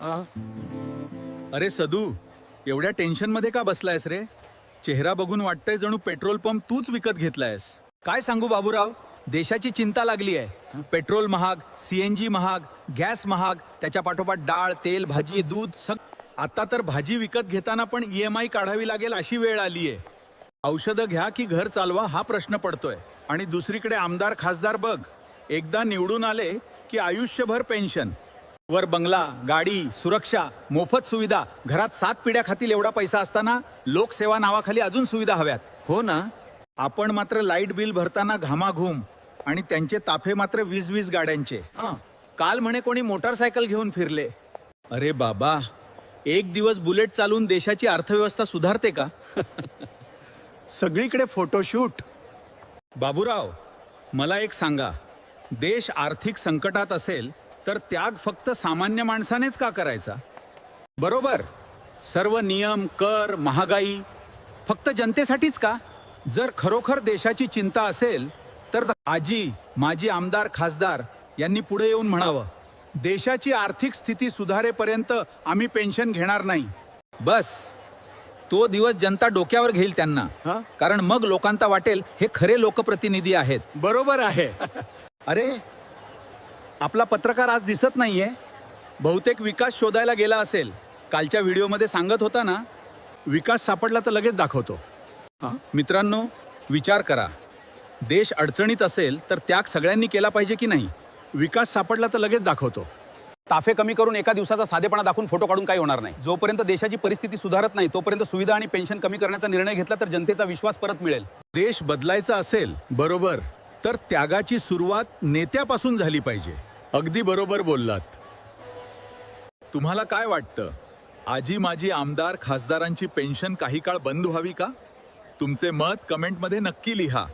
अरे सदू, एवढ्या टेन्शन मध्ये का बसलायस रे? चेहरा बघून वाटतंय जणू पेट्रोल पंप तूच विकत घेतलायस. काय सांगू बाबूराव, देशाची चिंता लागली आहे. पेट्रोल महाग, सीएनजी महाग, गॅस महाग, त्याच्या पाठोपाठ डाळ, तेल, भाजी, दूध. आता तर भाजी विकत घेताना पण EMI काढावी लागेल अशी वेळ आलीये. औषधं घ्या की घर चालवा हा प्रश्न पडतोय. आणि दुसरीकडे आमदार खासदार बघ, एकदा निवडून आले की आयुष्यभर पेन्शन, वर बंगला, गाडी, सुरक्षा, मोफत सुविधा, घरात 7 पिढ्या खातील एवढा पैसा असताना लोकसेवा नावाखाली अजून सुविधा हव्यात. हो ना. आपण मात्र लाईट बिल भरताना घामाघूम आणि त्यांचे ताफे मात्र 20-20 गाड्यांचे. काल म्हणे कोणी मोटारसायकल घेऊन फिरले. अरे बाबा, एक दिवस बुलेट चालून देशाची अर्थव्यवस्था सुधारते का? सगळीकडे फोटोशूट. बाबूराव, मला एक सांगा, देश आर्थिक संकटात असेल तर त्याग फक्त सामान्य माणसानेच का करायचा? बरोबर. सर्व नियम, कर, महागाई फक्त जनतेसाठीच का? जर खरोखर देशाची चिंता असेल तर आजी, माजी आमदार खासदार यांनी पुढे येऊन म्हणावं, देशाची आर्थिक स्थिती सुधारेपर्यंत आम्ही पेन्शन घेणार नाही. बस, तो दिवस जनता डोक्यावर घेईल त्यांना. कारण मग लोकांना वाटेल हे खरे लोकप्रतिनिधी आहेत. बरोबर आहे. अरे, आपला पत्रकार आज दिसत नाहीये. बहुतेक विकास शोधायला गेला असेल. कालच्या व्हिडिओमध्ये सांगत होता ना. विकास सापडला तर लगेच दाखवतो. मित्रांनो, विचार करा, देश अडचणीत असेल तर त्याग सगळ्यांनी केला पाहिजे की नाही? विकास सापडला तर लगेच दाखवतो. ताफे कमी करून एका दिवसाचा साधेपणा दाखवून फोटो काढून काही होणार नाही. जोपर्यंत देशाची परिस्थिती सुधारत नाही तोपर्यंत सुविधा आणि पेन्शन कमी करण्याचा निर्णय घेतला तर जनतेचा विश्वास परत मिळेल. देश बदलायचा असेल, बरोबर, तर त्यागाची सुरुवात नेत्यापासून झाली पाहिजे. अगदी बरोबर बोललात. तुम्हाला काय वाटतं, आजी माजी आमदार खासदारांची पेन्शन काही काळ बंद व्हावी का? तुमचे मत कमेंटमध्ये नक्की लिहा.